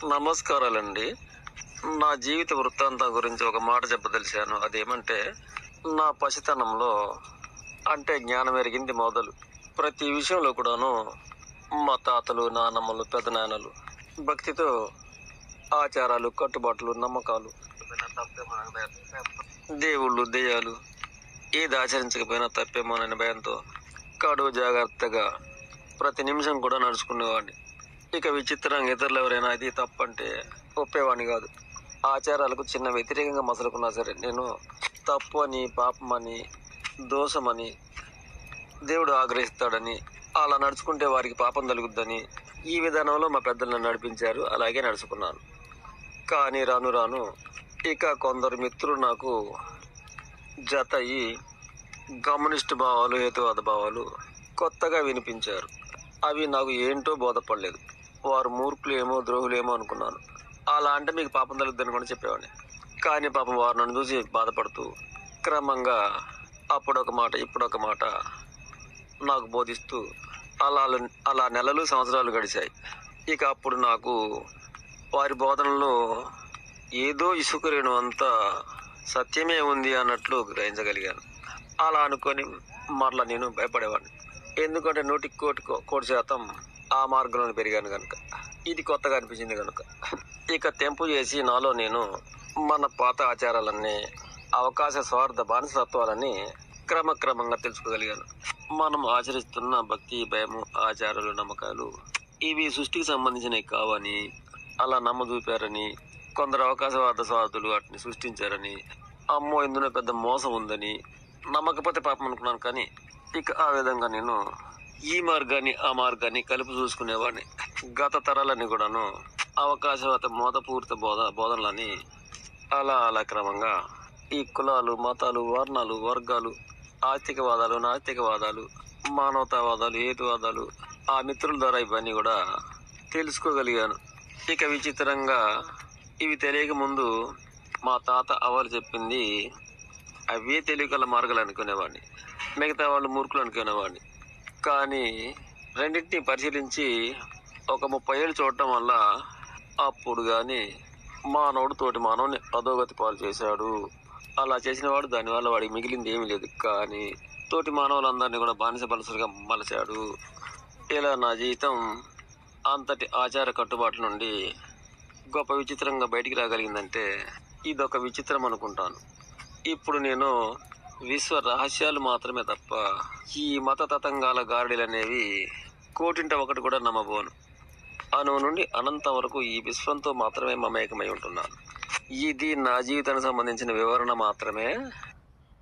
నమస్కారాలండి. నా జీవిత వృత్తాంతం గురించి ఒక మాట చెప్పదలిచాను. అదేమంటే, నా పసితనంలో అంటే జ్ఞానం ఎరిగింది మొదలు ప్రతి విషయంలో కూడాను మా తాతలు, నానమ్మలు, పెదనాన్నలు భక్తితో ఆచారాలు, కట్టుబాట్లు, నమ్మకాలు, దేవుళ్ళు, దెయ్యాలు ఏది ఆచరించకపోయినా తప్పేమోనని భయంతో కడుపు జాగ్రత్తగా ప్రతి నిమిషం కూడా నడుచుకునేవాడిని. ఇక విచిత్రంగా ఇతరులు ఎవరైనా ఇది తప్పంటే ఒప్పేవాడిని కాదు. ఆచారాలకు చిన్న వ్యతిరేకంగా మసలుకున్నా సరే నేను తప్పు అని, పాపమని, దోషమని, దేవుడు ఆగ్రహిస్తాడని, అలా నడుచుకుంటే వారికి పాపం తగులుద్దని ఈ విధానంలో మా పెద్దలు నన్ను నడిపించారు. అలాగే నడుచుకున్నాను. కానీ రాను రాను ఇక కొందరు మిత్రులు నాకు జత అయ్యి కమ్యూనిస్ట్ భావాలు, హేతువాద భావాలు కొత్తగా వినిపించారు. అవి నాకు ఏంటో బోధపడలేదు. వారు మూర్ఖులేమో, ద్రోహులేమో అనుకున్నాను. అలా అంటే మీకు పాపం తగులుద్దని కూడా చెప్పేవాడిని. కానీ పాపం వారు నన్ను చూసి బాధపడుతూ క్రమంగా అప్పుడొక మాట, ఇప్పుడొక మాట నాకు బోధిస్తూ అలా అలా నెలలు, సంవత్సరాలు గడిచాయి. ఇక అప్పుడు నాకు వారి బోధనలో ఏదో ఇసుక రేణు అంతా సత్యమే ఉంది అన్నట్లు గ్రహించగలిగాను. అలా అనుకొని మరలా నేను భయపడేవాడిని. ఎందుకంటే 100% ఆ మార్గంలో పెరిగాను కనుక, ఇది కొత్తగా అనిపించింది కనుక. ఇక తెంపు చేసి నాలో నేను మన పాత ఆచారాలన్నీ, అవకాశ స్వార్థ బానిసత్వాలని క్రమక్రమంగా తెలుసుకోగలిగాను. మనం ఆచరిస్తున్న భక్తి, భయము, ఆచారాలు, నమ్మకాలు ఇవి సృష్టికి సంబంధించినవి కావని, అలా నమ్మదూపారని, కొందరు అవకాశవాద స్వార్థులు వాటిని సృష్టించారని, అమ్మో ఇందులో పెద్ద మోసం ఉందని నమ్మకపోతే పాపం అనుకున్నాను. కానీ ఇక ఆ విధంగా నేను ఈ మార్గాన్ని, ఆ మార్గాన్ని కలిపి చూసుకునేవాడిని. గత తరాలని కూడాను అవకాశవాద మోదపూరిత బోధనలని అలా అలా క్రమంగా ఈ కులాలు, మతాలు, వర్ణాలు, వర్గాలు, ఆస్తికవాదాలు, నాస్తికవాదాలు, మానవతావాదాలు, హేతువాదాలు ఆ మిత్రుల ద్వారా ఇవన్నీ కూడా తెలుసుకోగలిగాను. ఇక విచిత్రంగా ఇవి తెలియక ముందు మా తాత అవలు చెప్పింది అవే తెలియగల మార్గాలు అనుకునేవాడిని. మిగతా వాళ్ళు మూర్ఖులు అనుకునేవాడిని. కానీ రెండింటిని పరిశీలించి ఒక 30 ఏళ్ళు చూడటం వల్ల అప్పుడు కానీ మానవుడు తోటి మానవుని అధోగతి పాలు చేశాడు. అలా చేసిన వాడు దానివల్ల వాడికి మిగిలింది ఏమీ లేదు. కానీ తోటి మానవులందరినీ కూడా బానిస బలసులుగా మలచాడు. ఇలా నా జీవితం అంతటి ఆచార కట్టుబాట్ల నుండి గొప్ప విచిత్రంగా బయటికి రాగలిగిందంటే ఇదొక విచిత్రం అనుకుంటాను. ఇప్పుడు నేను విశ్వ రహస్యాలు మాత్రమే తప్ప ఈ మత తతంగాల గారడీలు అనేవి కోటింట ఒకటి కూడా నమ్మబోను. అణువు నుండి అనంతం వరకు ఈ విశ్వంతో మాత్రమే మమేకమై ఉంటున్నాను. ఇది నా జీవితానికి సంబంధించిన వివరణ మాత్రమే.